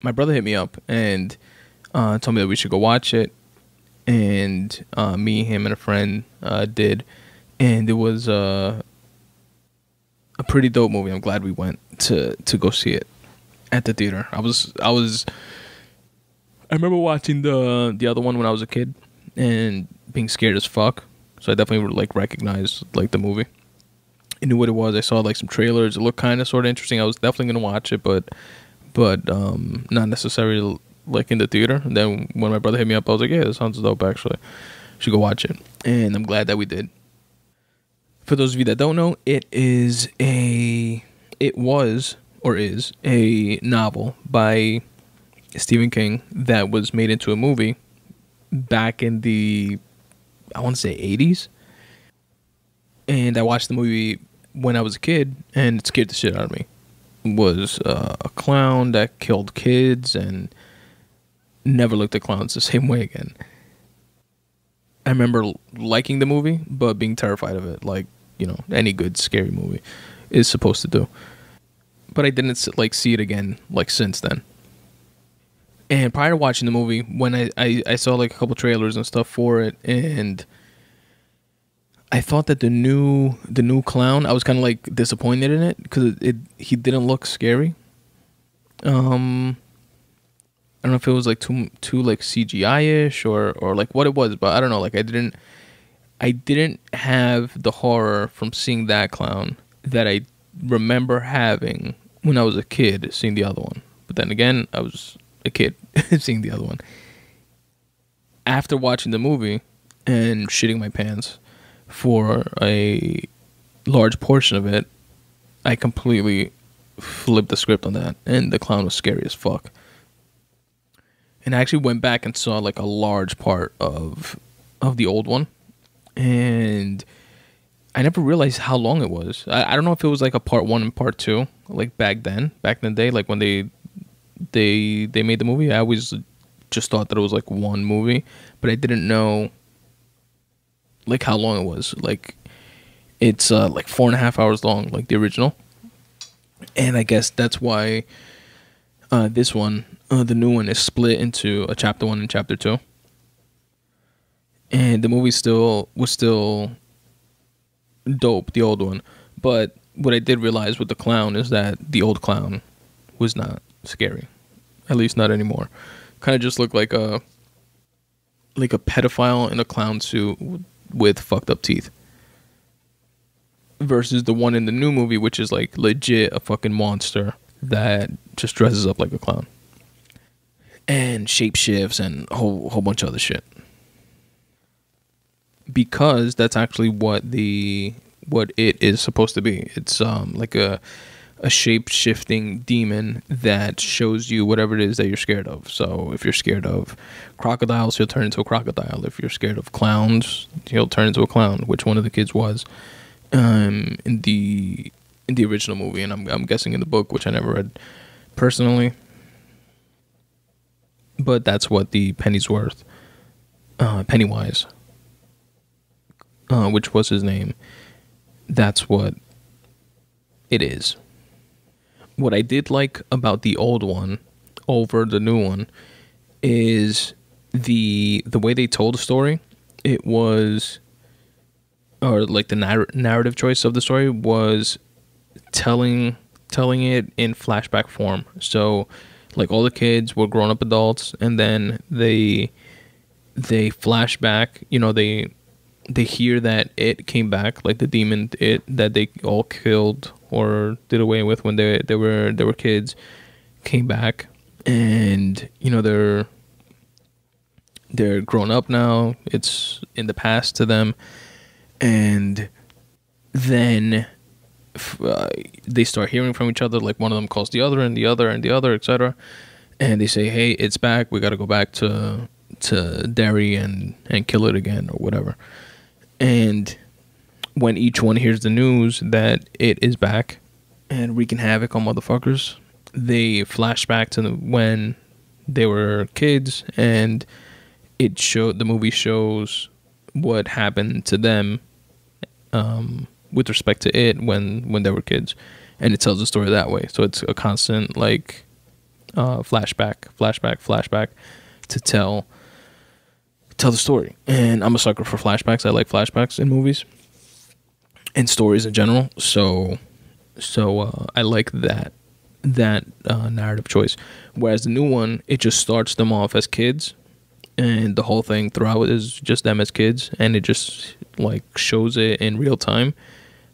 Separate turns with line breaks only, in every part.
my brother hit me up and told me that we should go watch it. And me, him, and a friend did. And it was a pretty dope movie. I'm glad we went to go see it at the theater. I remember watching the other one when I was a kid and being scared as fuck. So I definitely like recognized like the movie. I knew what it was. I saw like some trailers. It looked kind of sort of interesting. I was definitely gonna watch it, but not necessarily like in the theater. And then when my brother hit me up, I was like, yeah, this sounds dope actually. Should go watch it. And I'm glad that we did. For those of you that don't know, it is a novel by Stephen King that was made into a movie back in the, I want to say 80s. And I watched the movie when I was a kid, and it scared the shit out of me. It was a clown that killed kids and never looked at clowns the same way again. I remember liking the movie, but being terrified of it, like, you know, any good scary movie is supposed to do. But I didn't like see it again like since then. And prior to watching the movie, when I saw like a couple trailers and stuff for it, and I thought that the new clown, I was kind of like disappointed in it because he didn't look scary. I don't know if it was like too like CGI-ish or like what it was, but I don't know. Like I didn't have the horror from seeing that clown that I remember having when I was a kid seeing the other one. But then again, I was a kid seeing the other one. After watching the movie and shitting my pants for a large portion of it, I completely flipped the script on that, and the clown was scary as fuck. And I actually went back and saw like a large part of the old one, and I never realized how long it was. I don't know if it was like a part 1 and part 2, like back in the day, like when they made the movie. I always just thought that it was like one movie, but I didn't know like how long it was. Like it's like 4.5 hours long, like the original. And I guess that's why this one, the new one, is split into a chapter 1 and chapter 2. And the movie was still dope, the old one. But what I did realize with the clown is that the old clown was not scary, at least not anymore. Kind of just looked like a pedophile in a clown suit with fucked up teeth. Versus the one in the new movie, which is like legit a fucking monster that just dresses up like a clown and shapeshifts and a whole bunch of other shit. Because that's actually what it is supposed to be. It's like a shape-shifting demon that shows you whatever it is that you're scared of. So if you're scared of crocodiles, he'll turn into a crocodile. If you're scared of clowns, he'll turn into a clown, which one of the kids was in the original movie, and I'm guessing in the book, which I never read personally. But that's what the Pennywise, which was his name. That's what it is. What I did like about the old one over the new one is the way they told the story. It was, or like the narrative choice of the story was telling it in flashback form. So like all the kids were grown up adults, and then they flashback, you know, they hear that it came back, like the demon that they all killed or did away with when they were kids, came back, and you know they're grown up now. It's in the past to them, and then they start hearing from each other. Like one of them calls the other, and the other, and the other, etc. And they say, "Hey, it's back. We got to go back to Derry and kill it again," or whatever. And when each one hears the news that it is back and wreaking havoc on motherfuckers, they flash back to when they were kids, and the movie shows what happened to them with respect to it when they were kids, and it tells the story that way. So it's a constant like flashback to tell the story. And I'm a sucker for flashbacks. I like flashbacks in movies and stories in general. So I like that narrative choice. Whereas the new one, it just starts them off as kids, and the whole thing throughout is just them as kids, and it just like shows it in real time,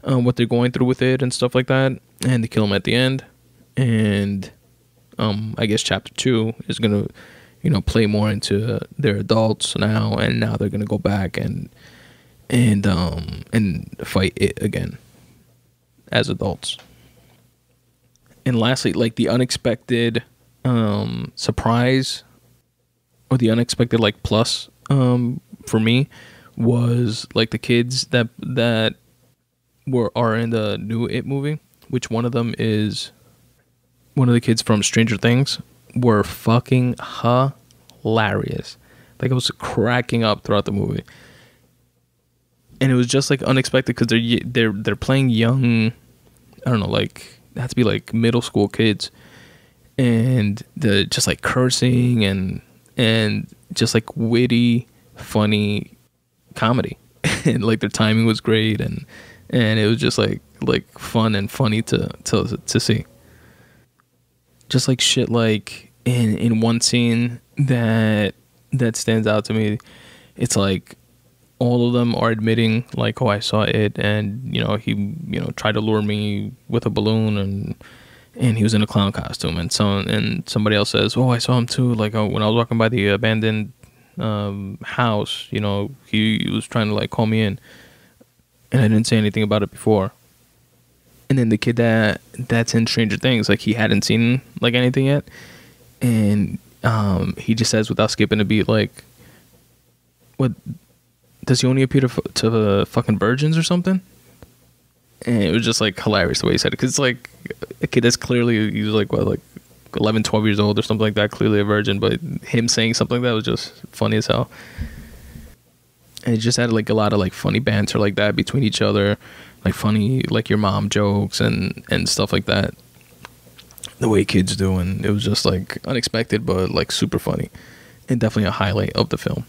what they're going through with it and stuff like that, and they kill them at the end. And I guess chapter 2 is gonna play more into their adults now, and now they're gonna go back and fight it again as adults. And lastly, like the unexpected surprise, or the unexpected like plus for me, was like the kids that are in the new It movie, which one of them is one of the kids from Stranger Things, were fucking hilarious. Like I was cracking up throughout the movie, and it was just like unexpected because they're playing young, I don't know, like they have to be like middle school kids, and they're just like cursing and just like witty, funny comedy, and like their timing was great, and it was just like fun and funny to see. Just like shit, like in one scene that stands out to me, it's like all of them are admitting like, oh, I saw it, and he tried to lure me with a balloon, and he was in a clown costume, and somebody else says, oh, I saw him too, like when I was walking by the abandoned house, he was trying to like call me in, and I didn't say anything about it before. And then the kid that's in Stranger Things, like he hadn't seen like anything yet, and he just says without skipping a beat, like, what, does he only appear to fucking virgins or something? And it was just like hilarious the way he said it, because it's like a kid that's clearly, he was like what, like 11, 12 years old or something like that, clearly a virgin, but him saying something like that was just funny as hell. And it just had like a lot of like funny banter like that between each other, like funny like your mom jokes and stuff like that, the way kids do. And it was just like unexpected but like super funny, and definitely a highlight of the film.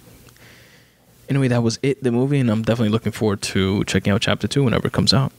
Anyway, that was It, the movie, and I'm definitely looking forward to checking out chapter 2 whenever it comes out.